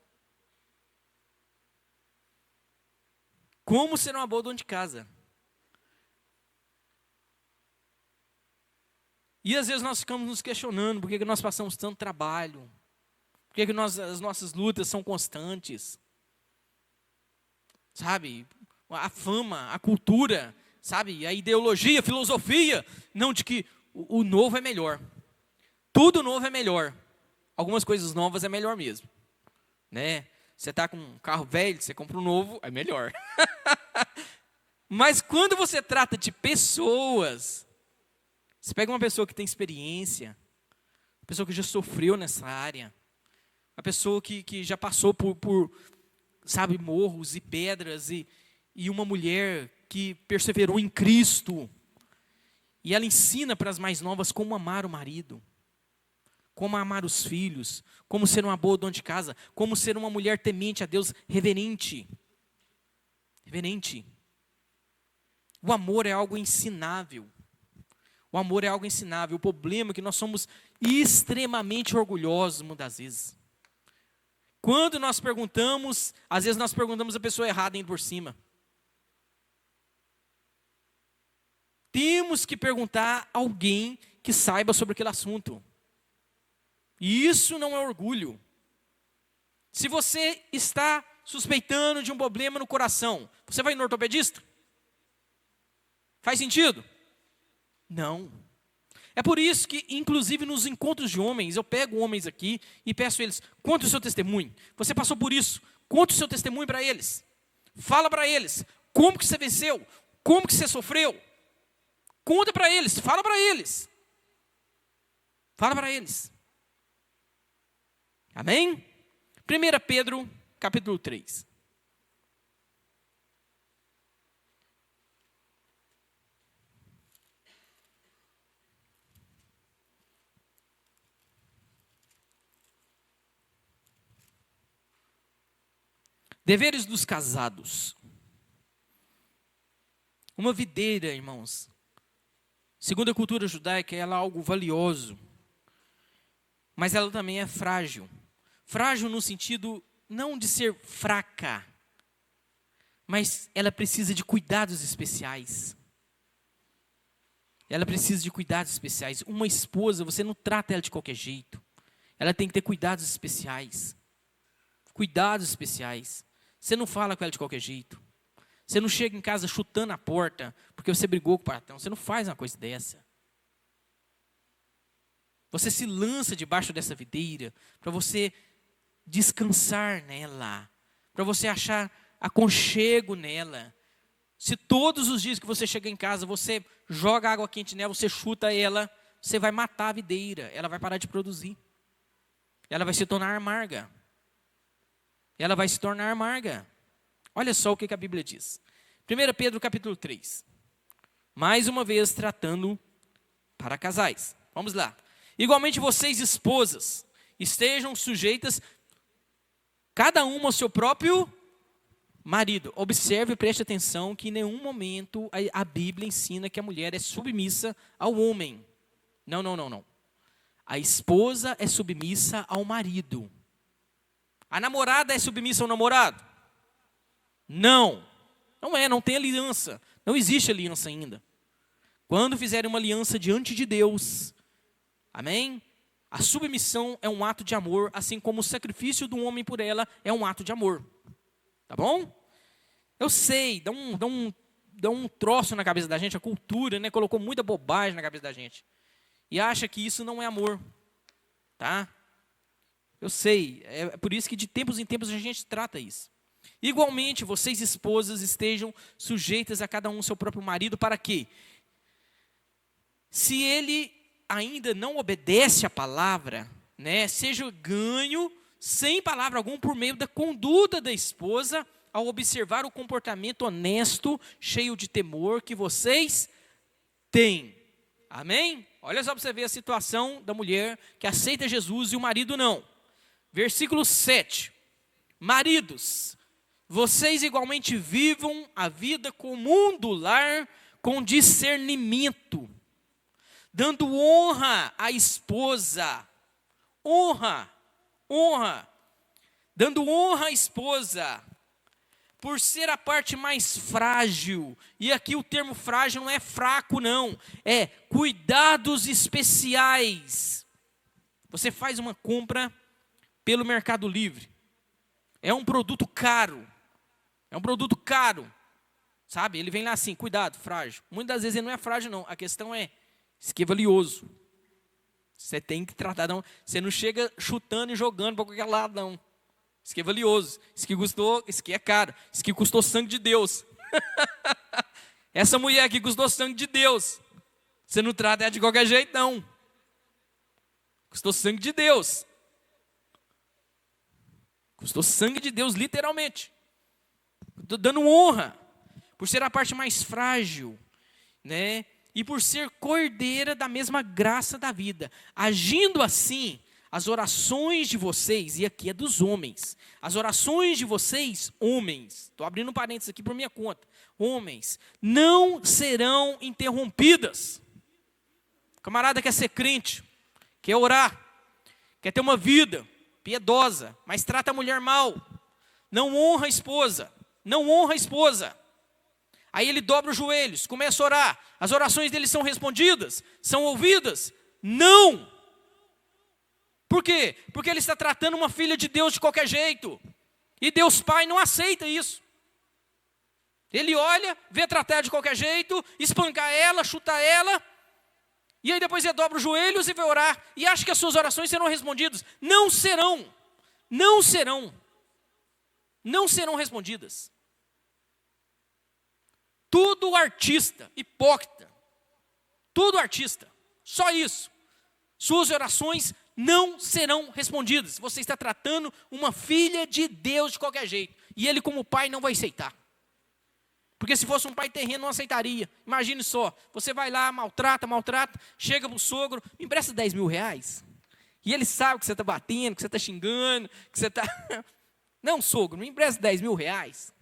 Como ser uma boa dona de casa. E às vezes nós ficamos nos questionando por que nós passamos tanto trabalho, por que as nossas lutas são constantes. Sabe, a fama, a cultura, sabe, a ideologia, a filosofia, não de que o novo é melhor. Tudo novo é melhor. Algumas coisas novas é melhor mesmo, né? Você está com um carro velho, você compra um novo, é melhor. Mas quando você trata de pessoas, você pega uma pessoa que tem experiência, uma pessoa que já sofreu nessa área, uma pessoa que já passou por, sabe, morros e pedras, e uma mulher que perseverou em Cristo, e ela ensina para as mais novas como amar o marido, como amar os filhos, como ser uma boa dona de casa, como ser uma mulher temente a Deus, reverente. Reverente. O amor é algo ensinável. O amor é algo ensinável. O problema é que nós somos extremamente orgulhosos muitas vezes. Quando nós perguntamos, às vezes nós perguntamos a pessoa errada indo por cima. Temos que perguntar a alguém que saiba sobre aquele assunto. E isso não é orgulho. Se você está suspeitando de um problema no coração, você vai no ortopedista? Faz sentido? Não. É por isso que, inclusive nos encontros de homens, eu pego homens aqui e peço a eles, conte o seu testemunho. Você passou por isso, conte o seu testemunho para eles. Fala para eles, como que você venceu, como que você sofreu. Conta para eles, fala para eles. Fala para eles. Amém? 1 Pedro, capítulo 3. Deveres dos casados. Uma videira, irmãos, segundo a cultura judaica, ela é algo valioso, mas ela também é frágil. Frágil no sentido não de ser fraca, mas ela precisa de cuidados especiais. Ela precisa de cuidados especiais. Uma esposa, você não trata ela de qualquer jeito. Ela tem que ter cuidados especiais. Cuidados especiais. Você não fala com ela de qualquer jeito. Você não chega em casa chutando a porta porque você brigou com o patrão. Você não faz uma coisa dessa. Você se lança debaixo dessa videira para você descansar nela, para você achar aconchego nela. Se todos os dias que você chega em casa, você joga água quente nela, você chuta ela, você vai matar a videira, ela vai parar de produzir. Ela vai se tornar amarga. Ela vai se tornar amarga. Olha só o que a Bíblia diz. 1 Pedro capítulo 3. Mais uma vez tratando para casais. Vamos lá. Igualmente vocês, esposas, estejam sujeitas, cada uma ao seu próprio marido. Observe e preste atenção que em nenhum momento a Bíblia ensina que a mulher é submissa ao homem. Não, não, não, não. A esposa é submissa ao marido. A namorada é submissa ao namorado? Não. Não é, não tem aliança. Não existe aliança ainda. Quando fizerem uma aliança diante de Deus, amém? A submissão é um ato de amor, assim como o sacrifício do homem por ela é um ato de amor. Tá bom? Eu sei, dá um troço na cabeça da gente, a cultura, né, colocou muita bobagem na cabeça da gente. E acha que isso não é amor. Tá? Eu sei, é por isso que de tempos em tempos a gente trata isso. Igualmente, vocês esposas estejam sujeitas a cada um seu próprio marido, para quê? Se ele ainda não obedece à palavra, né, seja ganho sem palavra alguma por meio da conduta da esposa, ao observar o comportamento honesto, cheio de temor que vocês têm. Amém? Olha só para você ver a situação da mulher que aceita Jesus e o marido não. Versículo 7. Maridos, vocês igualmente vivam a vida comum do lar com discernimento, dando honra à esposa. Honra. Dando honra à esposa, por ser a parte mais frágil. E aqui o termo frágil não é fraco não, é cuidados especiais. Você faz uma compra pelo Mercado Livre. É um produto caro. Sabe? Ele vem lá assim, cuidado, frágil. Muitas das vezes ele não é frágil, não. A questão é, isso aqui é valioso. Você tem que tratar, não. Você não chega chutando e jogando para qualquer lado, não. Isso aqui é valioso. Isso aqui custou, isso aqui é caro. Isso aqui custou sangue de Deus. Essa mulher aqui custou sangue de Deus. Você não trata ela de qualquer jeito, não. Custou sangue de Deus. Custou sangue de Deus, literalmente. Estou dando honra. Por ser a parte mais frágil, né? E por ser cordeira da mesma graça da vida. Agindo assim, as orações de vocês, e aqui é dos homens, as orações de vocês, homens, estou abrindo um parênteses aqui por minha conta, homens, não serão interrompidas. O camarada quer ser crente, quer orar, quer ter uma vida piedosa, mas trata a mulher mal, não honra a esposa, não honra a esposa. Aí ele dobra os joelhos, começa a orar. As orações dele são respondidas? São ouvidas? Não! Por quê? Porque ele está tratando uma filha de Deus de qualquer jeito. E Deus Pai não aceita isso. Ele olha, vê tratar de qualquer jeito, espancar ela, chutar ela. E aí depois ele dobra os joelhos e vai orar. E acha que as suas orações serão respondidas. Não serão. Não serão. Não serão respondidas. Tudo artista, hipócrita, tudo artista, só isso. Suas orações não serão respondidas. Você está tratando uma filha de Deus de qualquer jeito. E ele como pai não vai aceitar. Porque se fosse um pai terreno não aceitaria. Imagine só, você vai lá, maltrata, chega para o sogro, me empresta 10 mil reais. E ele sabe que você está batendo, que você está xingando, que você está... Não, sogro, me empresta 10 mil reais.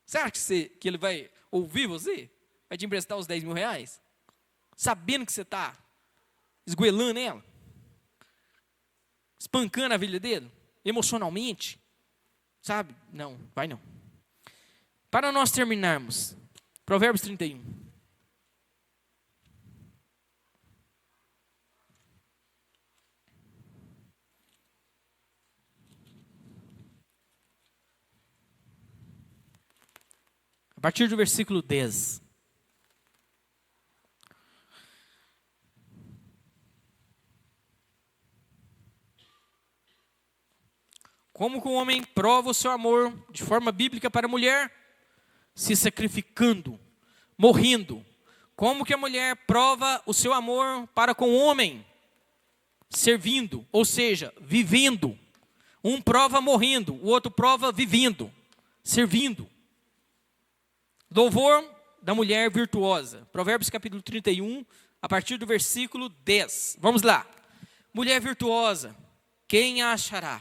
Você acha que ele vai ouvir você? Vai te emprestar os 10 mil reais? Sabendo que você está esgoelando ela? Espancando a vida dele? Emocionalmente? Sabe? Não, vai não. Para nós terminarmos, Provérbios 31. A partir do versículo 10. Como que o homem prova o seu amor de forma bíblica para a mulher? Se sacrificando, morrendo. Como que a mulher prova o seu amor para com o homem? Servindo, ou seja, vivendo. Um prova morrendo, o outro prova vivendo, servindo. Louvor da mulher virtuosa. Provérbios capítulo 31, a partir do versículo 10. Vamos lá. Mulher virtuosa, quem a achará?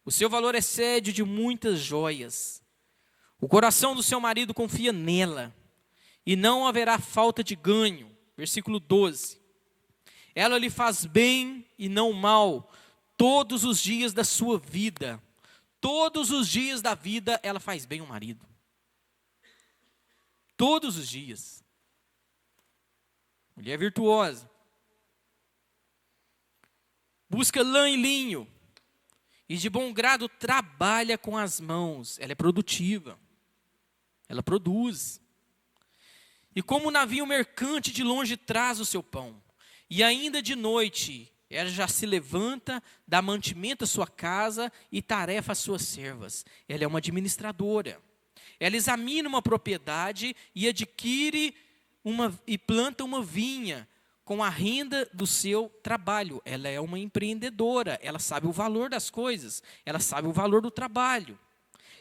O seu valor excede de muitas joias. O coração do seu marido confia nela, e não haverá falta de ganho. Versículo 12. Ela lhe faz bem e não mal, todos os dias da sua vida. Todos os dias da vida ela faz bem ao marido. Todos os dias. Mulher virtuosa. Busca lã e linho. E de bom grado trabalha com as mãos. Ela é produtiva. Ela produz. E como um navio mercante de longe traz o seu pão. E ainda de noite ela já se levanta, dá mantimento à sua casa e tarefa às suas servas. Ela é uma administradora. Ela examina uma propriedade e adquire e planta uma vinha com a renda do seu trabalho. Ela é uma empreendedora, ela sabe o valor das coisas, ela sabe o valor do trabalho.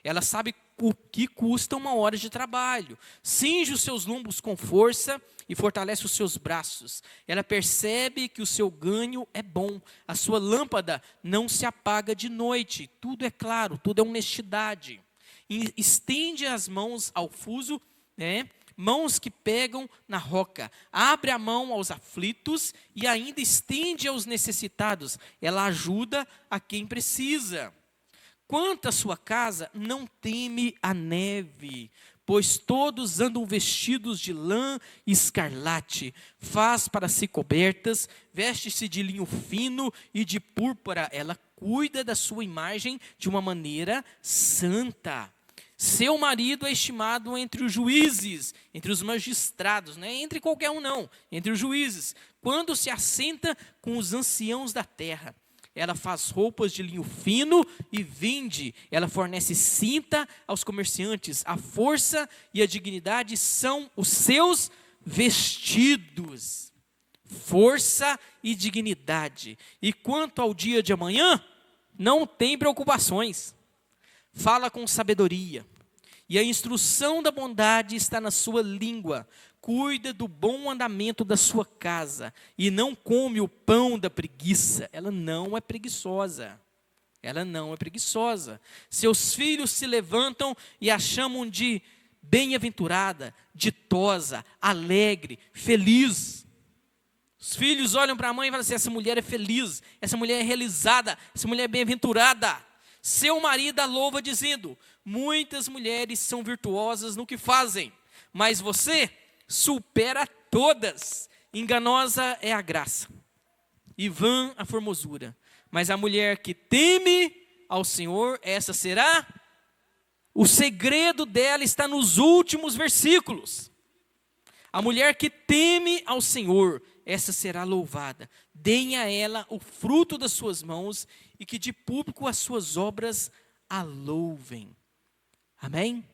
Ela sabe o que custa uma hora de trabalho. Cinge os seus lombos com força e fortalece os seus braços. Ela percebe que o seu ganho é bom. A sua lâmpada não se apaga de noite. Tudo é claro, tudo é honestidade. E estende as mãos ao fuso, né? Mãos que pegam na roca. Abre a mão aos aflitos e ainda estende aos necessitados. Ela ajuda a quem precisa. Quanto à sua casa, não teme a neve, pois todos andam vestidos de lã e escarlate. Faz para si cobertas, veste-se de linho fino e de púrpura. Ela cuida da sua imagem de uma maneira santa. Seu marido é estimado entre os juízes, entre os magistrados, não é entre qualquer um não, entre os juízes. Quando se assenta com os anciãos da terra, ela faz roupas de linho fino e vinde. Ela fornece cinta aos comerciantes. A força e a dignidade são os seus vestidos. Força e dignidade. E quanto ao dia de amanhã, não tem preocupações. Fala com sabedoria. E a instrução da bondade está na sua língua. Cuida do bom andamento da sua casa e não come o pão da preguiça. Ela não é preguiçosa. Ela não é preguiçosa. Seus filhos se levantam e a chamam de bem-aventurada, ditosa, alegre, feliz. Os filhos olham para a mãe e falam assim: essa mulher é feliz, essa mulher é realizada, essa mulher é bem-aventurada. Seu marido a louva dizendo: muitas mulheres são virtuosas no que fazem, mas você supera todas. Enganosa é a graça e vã a formosura, mas a mulher que teme ao Senhor, essa será. O segredo dela está nos últimos versículos. A mulher que teme ao Senhor, essa será louvada. Deem a ela o fruto das suas mãos e que de público as suas obras a louvem. Amém?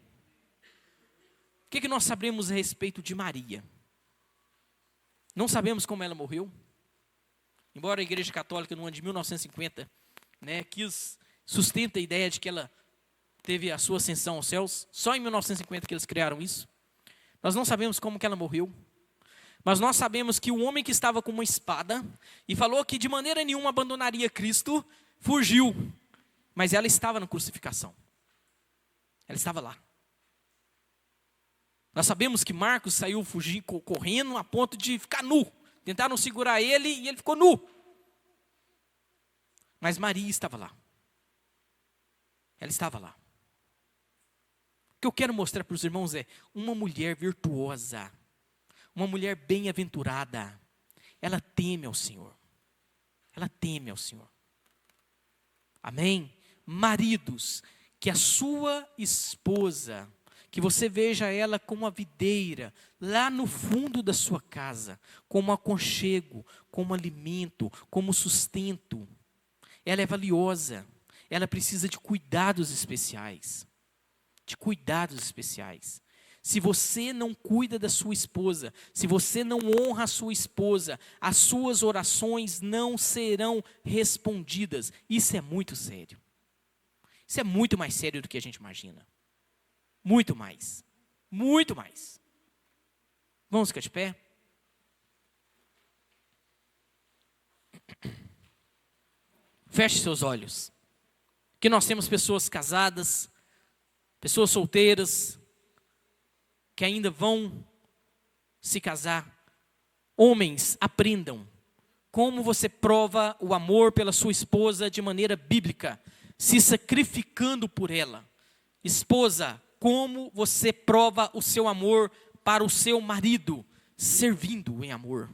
O que nós sabemos a respeito de Maria? Não sabemos como ela morreu. Embora a Igreja Católica no ano de 1950, sustenta a ideia de que ela teve a sua ascensão aos céus. Só em 1950 que eles criaram isso. Nós não sabemos como que ela morreu. Mas nós sabemos que o homem que estava com uma espada e falou que de maneira nenhuma abandonaria Cristo, fugiu. Mas ela estava na crucificação. Ela estava lá. Nós sabemos que Marcos saiu fugindo, correndo a ponto de ficar nu. Tentaram segurar ele e ele ficou nu. Mas Maria estava lá. Ela estava lá. O que eu quero mostrar para os irmãos é uma mulher virtuosa. Uma mulher bem-aventurada. Ela teme ao Senhor. Ela teme ao Senhor. Amém? Maridos, que a sua esposa, que você veja ela como a videira, lá no fundo da sua casa, como aconchego, como alimento, como sustento. Ela é valiosa. Ela precisa de cuidados especiais. De cuidados especiais. Se você não cuida da sua esposa, se você não honra a sua esposa, as suas orações não serão respondidas. Isso é muito sério. Isso é muito mais sério do que a gente imagina. Muito mais. Muito mais. Vamos ficar de pé? Feche seus olhos. Que nós temos pessoas casadas, pessoas solteiras, que ainda vão se casar. Homens, aprendam como você prova o amor pela sua esposa de maneira bíblica, se sacrificando por ela. Esposa, como você prova o seu amor para o seu marido? Servindo em amor.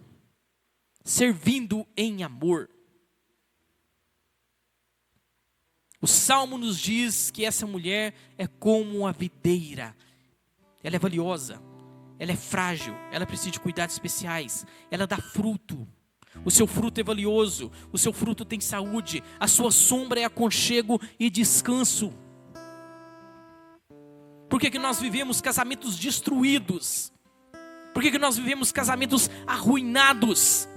Servindo em amor. O Salmo nos diz que essa mulher é como a videira. Ela é valiosa, ela é frágil, ela precisa de cuidados especiais, ela dá fruto. O seu fruto é valioso, o seu fruto tem saúde, a sua sombra é aconchego e descanso. Por que nós vivemos casamentos destruídos? Por que nós vivemos casamentos arruinados?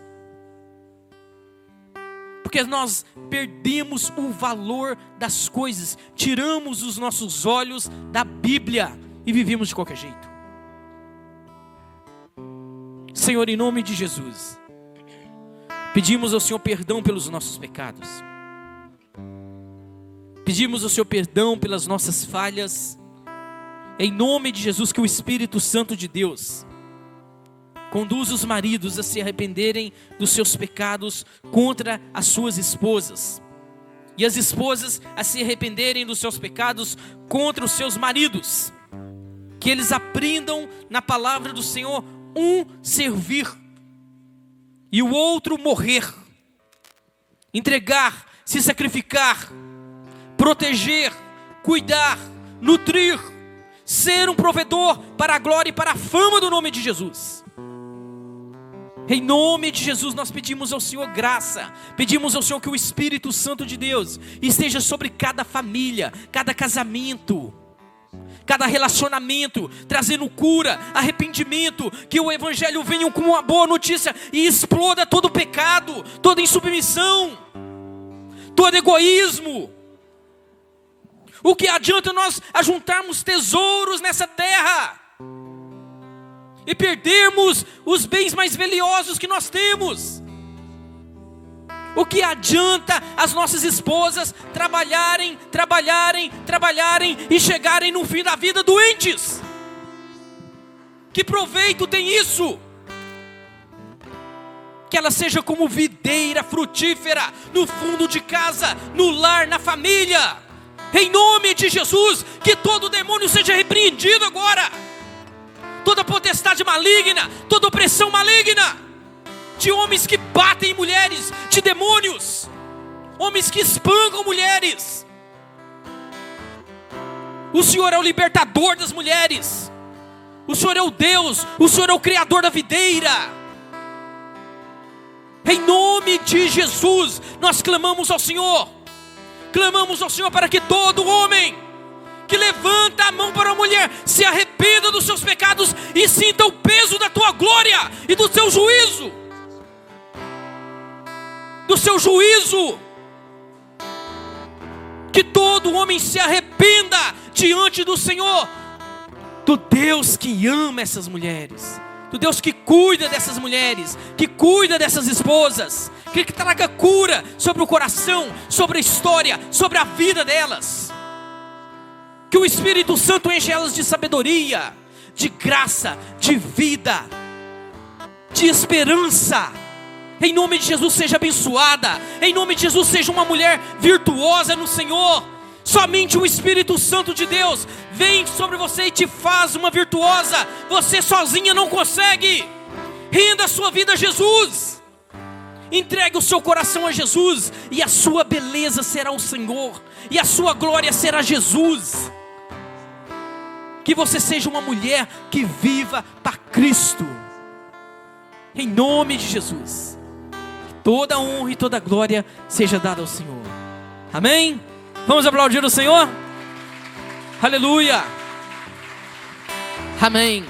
Porque nós perdemos o valor das coisas, tiramos os nossos olhos da Bíblia e vivemos de qualquer jeito. Senhor, em nome de Jesus, pedimos ao Senhor perdão pelos nossos pecados. Pedimos ao Senhor perdão pelas nossas falhas. Em nome de Jesus, que o Espírito Santo de Deus conduza os maridos a se arrependerem dos seus pecados contra as suas esposas. E as esposas a se arrependerem dos seus pecados contra os seus maridos. Que eles aprendam na palavra do Senhor, um servir e o outro morrer. Entregar, se sacrificar, proteger, cuidar, nutrir ser um provedor para a glória e para a fama do nome de Jesus. Em nome de Jesus nós pedimos ao Senhor graça, pedimos ao Senhor que o Espírito Santo de Deus esteja sobre cada família, cada casamento, cada relacionamento, trazendo cura, arrependimento, que o Evangelho venha com uma boa notícia e exploda todo pecado, toda insubmissão, todo egoísmo. O que adianta nós ajuntarmos tesouros nessa terra e perdermos os bens mais valiosos que nós temos? O que adianta as nossas esposas trabalharem e chegarem no fim da vida doentes? Que proveito tem isso? Que ela seja como videira frutífera no fundo de casa, no lar, na família. Em nome de Jesus, que todo demônio seja repreendido agora. Toda potestade maligna, toda opressão maligna, de homens que batem em mulheres, de demônios, homens que espancam mulheres. O Senhor é o libertador das mulheres. O Senhor é o Deus, o Senhor é o Criador da videira. Em nome de Jesus, nós clamamos ao Senhor. Clamamos ao Senhor para que todo homem que levanta a mão para a mulher se arrependa dos seus pecados e sinta o peso da tua glória e do seu juízo. Do seu juízo. Que todo homem se arrependa diante do Senhor, do Deus que ama essas mulheres, do Deus que cuida dessas mulheres, que cuida dessas esposas, que traga cura sobre o coração, sobre a história, sobre a vida delas. Que o Espírito Santo enche elas de sabedoria, de graça, de vida, de esperança. Em nome de Jesus seja abençoada. Em nome de Jesus seja uma mulher virtuosa no Senhor. Somente o Espírito Santo de Deus vem sobre você e te faz uma virtuosa. Você sozinha não consegue. Renda a sua vida a Jesus. Entregue o seu coração a Jesus, e a sua beleza será o Senhor, e a sua glória será Jesus. Que você seja uma mulher que viva para Cristo. Em nome de Jesus. Que toda honra e toda glória seja dada ao Senhor. Amém? Vamos aplaudir o Senhor? Aleluia. Amém.